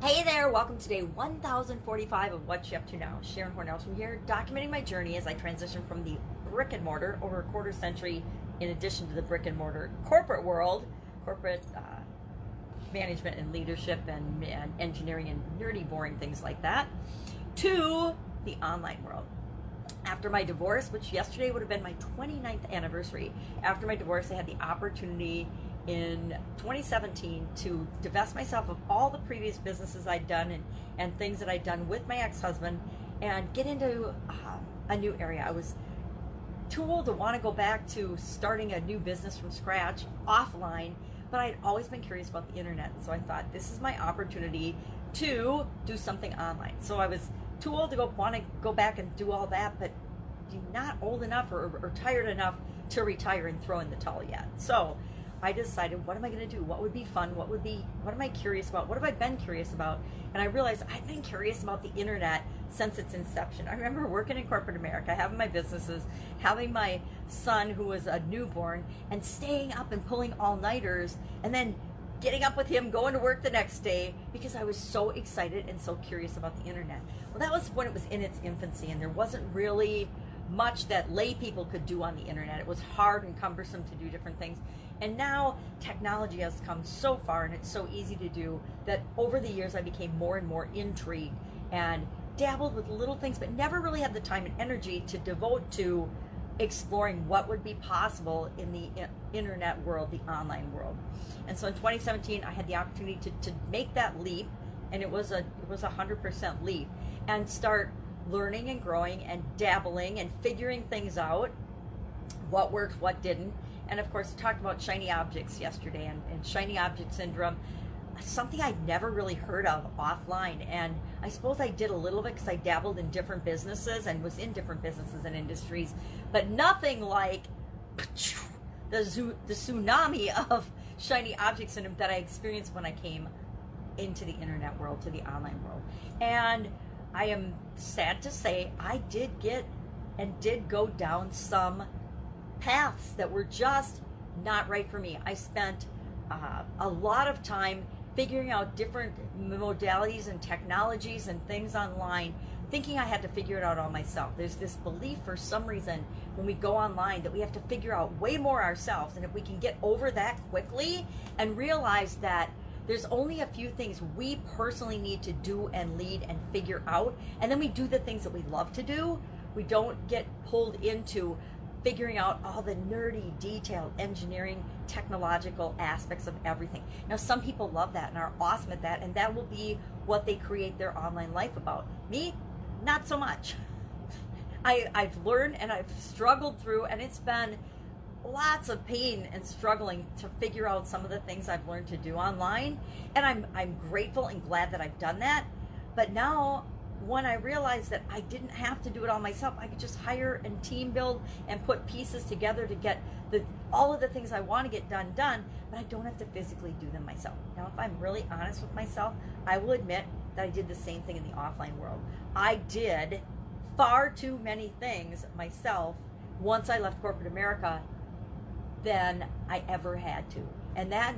Hey there, welcome to day 1045 of What You Up To Now. Sharon Horne-Ellstrom here, documenting my journey as I transition from the brick and mortar over a quarter century, in addition to the brick and mortar corporate world, corporate management and leadership and engineering and nerdy, boring things like that, to the online world. After my divorce, which yesterday would have been my 29th anniversary, after my divorce, I had the opportunity in 2017 to divest myself of all the previous businesses I'd done and things that I'd done with my ex-husband and get into a new area. I was too old to want to go back to starting a new business from scratch offline, but I'd always been curious about the internet. So I thought, this is my opportunity to do something online. So I was too old to want to go back and do all that, but not old enough or tired enough to retire and throw in the towel yet. So I decided, what am I going to do? What would be fun? What am I curious about? What have I been curious about? And I realized I've been curious about the internet since its inception. I remember working in corporate America, having my businesses, having my son who was a newborn, and staying up and pulling all-nighters, and then getting up with him, going to work the next day, because I was so excited and so curious about the internet. Well, that was when it was in its infancy, and there wasn't really much that lay people could do on the internet. It was hard and cumbersome to do different things. And now technology has come so far and it's so easy to do that over the years I became more and more intrigued and dabbled with little things, but never really had the time and energy to devote to exploring what would be possible in the internet world, the online world. And so in 2017, I had the opportunity to make that leap, and it was a 100% leap, and start learning and growing and dabbling and figuring things out, what worked, what didn't. And of course, talked about shiny objects yesterday and shiny object syndrome, something I'd never really heard of offline. And I suppose I did a little bit because I dabbled in different businesses and was in different businesses and industries, but nothing like the tsunami of shiny object syndrome that I experienced when I came into the internet world, to the online world. And I am sad to say I did go down some paths that were just not right for me. I spent a lot of time figuring out different modalities and technologies and things online, thinking I had to figure it out all myself. There's this belief for some reason when we go online that we have to figure out way more ourselves, and if we can get over that quickly and realize that there's only a few things we personally need to do and lead and figure out, and then we do the things that we love to do, we don't get pulled into figuring out all the nerdy, detailed engineering, technological aspects of everything. Now, some people love that and are awesome at that, and that will be what they create their online life about. Me, not so much. I've learned and I've struggled through, and it's been lots of pain and struggling to figure out some of the things I've learned to do online, and I'm grateful and glad that I've done that. But now, when I realized that I didn't have to do it all myself, I could just hire and team build and put pieces together to get all of the things I want to get done, but I don't have to physically do them myself. Now, if I'm really honest with myself, I will admit that I did the same thing in the offline world. I did far too many things myself once I left corporate America than I ever had to. And that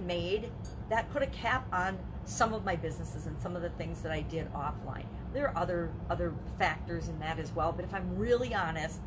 put a cap on some of my businesses and some of the things that I did offline. There are other factors in that as well, but if I'm really honest,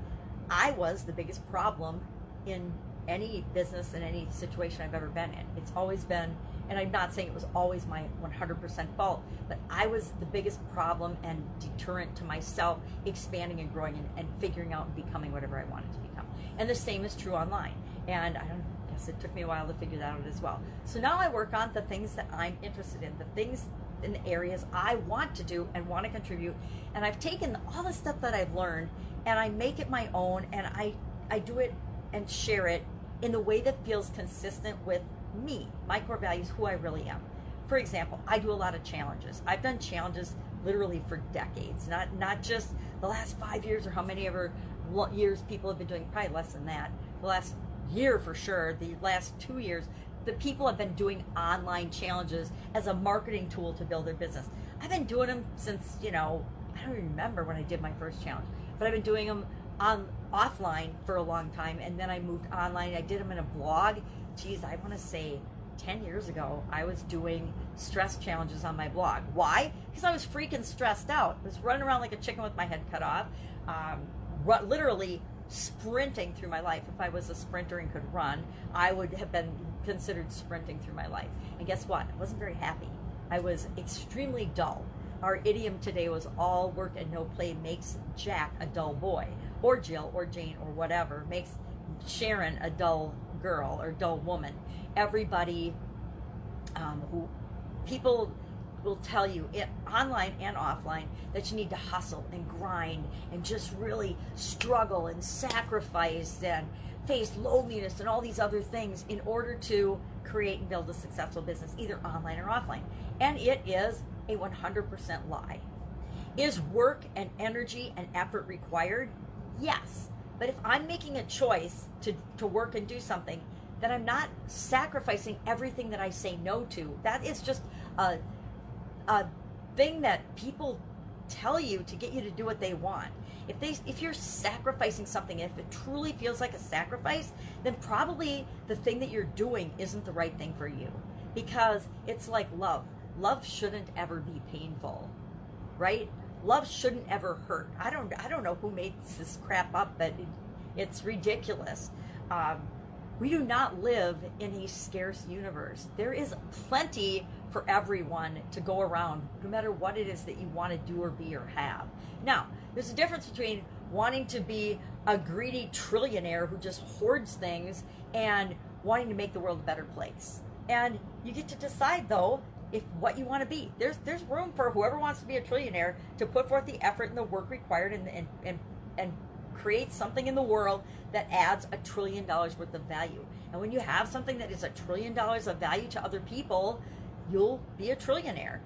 I was the biggest problem in any business and any situation I've ever been in. It's always been, and I'm not saying it was always my 100% fault, but I was the biggest problem and deterrent to myself expanding and growing and figuring out and becoming whatever I wanted to become. And the same is true online. And I guess it took me a while to figure that out as well. So now I work on the things that I'm interested in, the things in the areas I want to do and want to contribute. And I've taken all the stuff that I've learned and I make it my own, and I do it and share it in the way that feels consistent with me, my core values, who I really am. For example, I do a lot of challenges. I've done challenges literally for decades, not just the last 5 years or how many ever years people have been doing, probably less than that. The last year for sure, the last 2 years, the people have been doing online challenges as a marketing tool to build their business. I've been doing them since, I don't even remember when I did my first challenge, but I've been doing them offline for a long time, and then I moved online. I did them in a blog, geez, I want to say 10 years ago, I was doing stress challenges on my blog. Why? Because I was freaking stressed out. I was running around like a chicken with my head cut off, literally sprinting through my life. If I was a sprinter and could run, I would have been considered sprinting through my life. And guess what? I wasn't very happy. I was extremely dull. Our idiom today was all work and no play makes Jack a dull boy, or Jill or Jane or whatever makes Sharon a dull girl or dull woman. Everybody people will tell you online and offline that you need to hustle and grind and just really struggle and sacrifice and face loneliness and all these other things in order to create and build a successful business, either online or offline. And it is a 100% lie. Is work and energy and effort required? Yes. But if I'm making a choice to work and do something, then I'm not sacrificing everything that I say no to. That is just a thing that people tell you to get you to do what they want. If you're sacrificing something, if it truly feels like a sacrifice, then probably the thing that you're doing isn't the right thing for you. Because it's like love. Love shouldn't ever be painful, right? Love shouldn't ever hurt. I don't know who made this crap up, but it's ridiculous. We do not live in a scarce universe. There is plenty for everyone to go around, no matter what it is that you want to do or be or have. Now, there's a difference between wanting to be a greedy trillionaire who just hoards things and wanting to make the world a better place. And you get to decide, though, if what you want to be. There's room for whoever wants to be a trillionaire to put forth the effort and the work required and create something in the world that adds $1 trillion worth of value. And when you have something that is $1 trillion of value to other people, you'll be a trillionaire.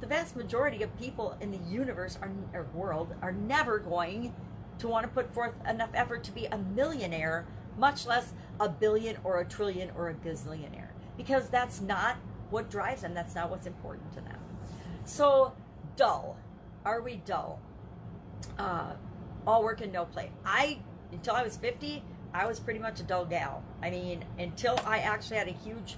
The vast majority of people in the universe or world are never going to want to put forth enough effort to be a millionaire, much less a billion or a trillion or a gazillionaire, because that's not what drives them. That's not what's important to them. So dull. Are we dull? All work and no play. Until I was 50, I was pretty much a dull gal. I mean, until I actually had a huge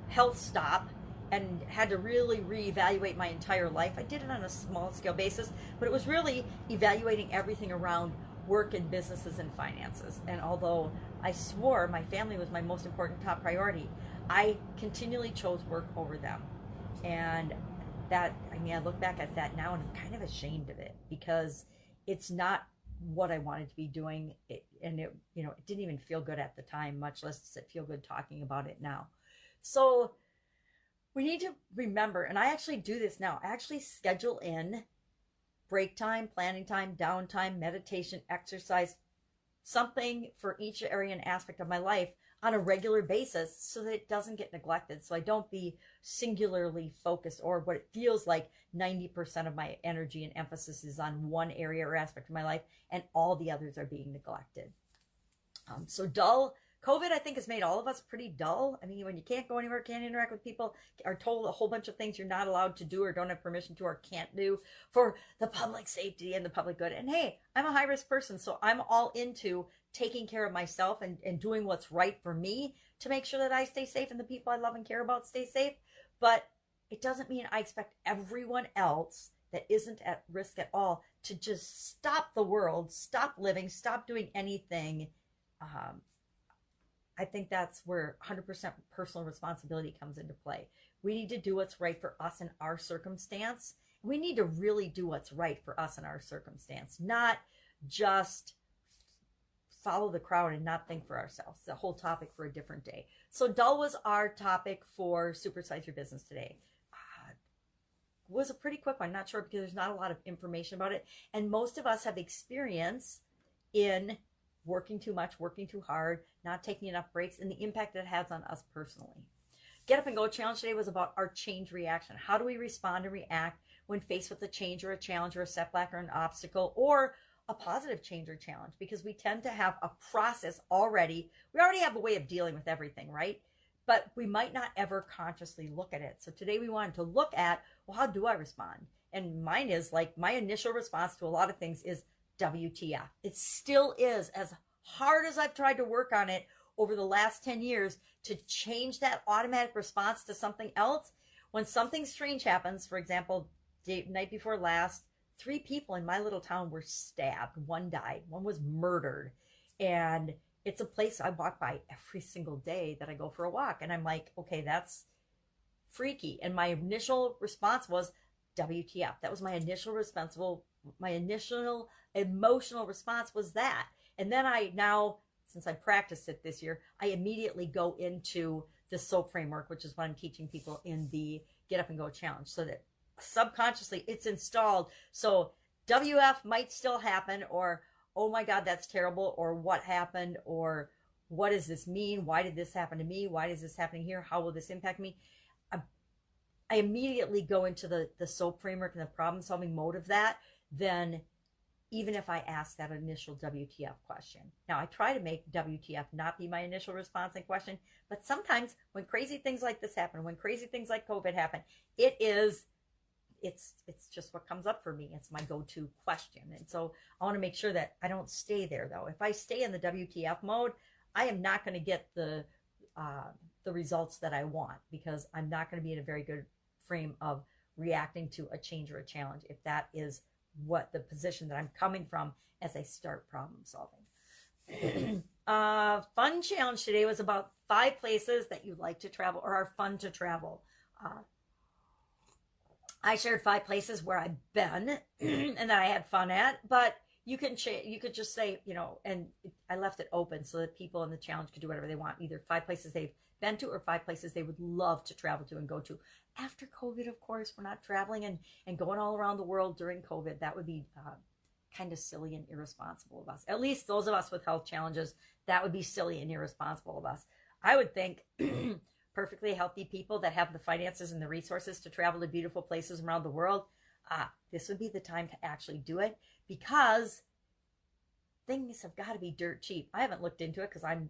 health stop and had to really reevaluate my entire life. I did it on a small scale basis, but it was really evaluating everything around work and businesses and finances. And although I swore my family was my most important top priority, I continually chose work over them. And that, I mean, I look back at that now and I'm kind of ashamed of it, because it's not what I wanted to be doing. It didn't even feel good at the time, much less does it feel good talking about it now. So we need to remember, and I actually do this now, I actually schedule in break time, planning time, downtime, meditation, exercise, something for each area and aspect of my life on a regular basis so that it doesn't get neglected. So I don't be singularly focused, or what it feels like 90% of my energy and emphasis is on one area or aspect of my life and all the others are being neglected. So dull. COVID, I think, has made all of us pretty dull. I mean, when you can't go anywhere, can't interact with people, are told a whole bunch of things you're not allowed to do or don't have permission to or can't do for the public safety and the public good. And hey, I'm a high-risk person, so I'm all into taking care of myself and doing what's right for me to make sure that I stay safe and the people I love and care about stay safe. But it doesn't mean I expect everyone else that isn't at risk at all to just stop the world, stop living, stop doing anything. I think that's where 100% personal responsibility comes into play. We need to do what's right for us in our circumstance. We need to really do what's right for us in our circumstance, not just follow the crowd and not think for ourselves. The whole topic for a different day. So dull was our topic for Supersize Your Business today. Was a pretty quick one. Not sure, because there's not a lot of information about it. And most of us have experience in working too much, working too hard, not taking enough breaks, and the impact that it has on us personally. Get Up and Go challenge today was about our change reaction. How do we respond and react when faced with a change or a challenge or a setback or an obstacle or a positive change or challenge? Because we tend to have a process already. We already have a way of dealing with everything, right? But we might not ever consciously look at it. So today we wanted to look at, well, how do I respond? And mine is like, my initial response to a lot of things is WTF. It still is, as hard as I've tried to work on it. over the last 10 years to change that automatic response to something else. When something strange happens, for example, the night before last, 3 people in my little town were stabbed. 1 died, 1 was murdered. And it's a place I walk by every single day that I go for a walk. And I'm like, okay, that's freaky. And my initial response was WTF. That was my initial emotional response was that. And then since I practiced it this year, I immediately go into the SOAP framework, which is what I'm teaching people in the Get Up and Go challenge, so that subconsciously it's installed. So WF might still happen, or oh my God, that's terrible, or what happened, or what does this mean? Why did this happen to me? Why is this happening here? How will this impact me? I immediately go into the SOAP framework and the problem solving mode of that, then even if I ask that initial WTF question. Now, I try to make WTF not be my initial response and question, but sometimes when crazy things like this happen, when crazy things like COVID happen, it's just what comes up for me. It's my go-to question. And so I want to make sure that I don't stay there, though. If I stay in the WTF mode, I am not going to get the results that I want, because I'm not going to be in a very good frame of reacting to a change or a challenge if that is what the position that I'm coming from as I start problem solving. Fun challenge today was about 5 places that you like to travel or are fun to travel. I shared 5 places where I've been and that I had fun at, but you could just say, and I left it open so that people in the challenge could do whatever they want, either 5 places they've been to or 5 places they would love to travel to and go to. After COVID, of course, we're not traveling and going all around the world during COVID. That would be kind of silly and irresponsible of us. At least those of us with health challenges, that would be silly and irresponsible of us. I would think perfectly healthy people that have the finances and the resources to travel to beautiful places around the world, this would be the time to actually do it, because things have got to be dirt cheap. I haven't looked into it because I'm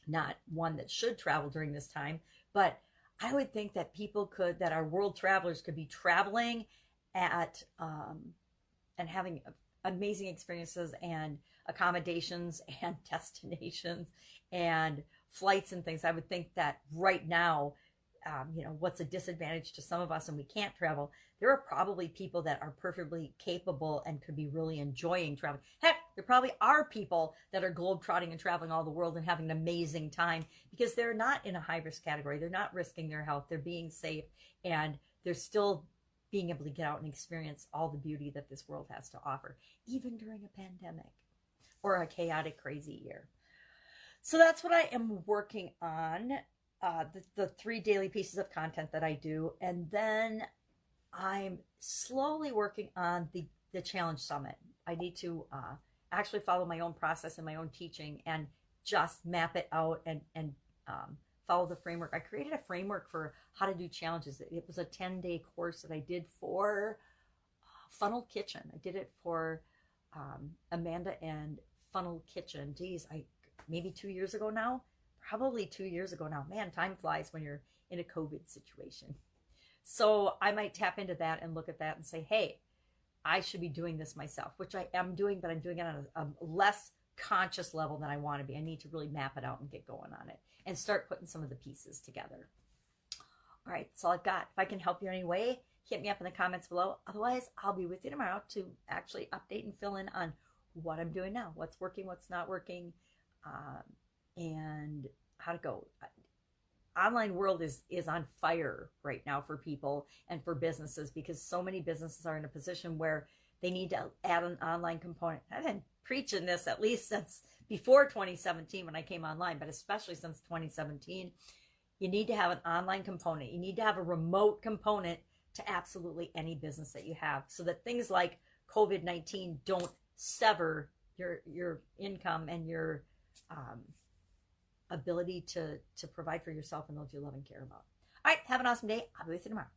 not one that should travel during this time, but I would think that that our world travelers could be traveling at and having amazing experiences and accommodations and destinations and flights and things. I would think that right now, what's a disadvantage to some of us and we can't travel, there are probably people that are perfectly capable and could be really enjoying traveling. Heck, there probably are people that are globetrotting and traveling all the world and having an amazing time because they're not in a high risk category. They're not risking their health. They're being safe, and they're still being able to get out and experience all the beauty that this world has to offer, even during a pandemic or a chaotic, crazy year. So that's what I am working on, the 3 daily pieces of content that I do. And then I'm slowly working on the Challenge Summit. I need to actually follow my own process and my own teaching and just map it out and follow the framework. I created a framework for how to do challenges. It was a 10-day course that I did for Funnel Kitchen. I did it for Amanda and Funnel Kitchen. Geez, maybe 2 years ago now, probably 2 years ago now. Man, time flies when you're in a COVID situation. So I might tap into that and look at that and say, hey, I should be doing this myself, which I am doing, but I'm doing it on a less conscious level than I want to be. I need to really map it out and get going on it and start putting some of the pieces together. All right, that's all I've got. If I can help you in any way, hit me up in the comments below. Otherwise, I'll be with you tomorrow to actually update and fill in on what I'm doing now, what's working, what's not working, and how to go. Online world is on fire right now for people and for businesses, because so many businesses are in a position where they need to add an online component. I've been preaching this at least since before 2017 when I came online, but especially since 2017. You need to have an online component. You need to have a remote component to absolutely any business that you have, so that things like COVID-19 don't sever your income and your ability to provide for yourself and those you love and care about. All right, have an awesome day. I'll be with you tomorrow.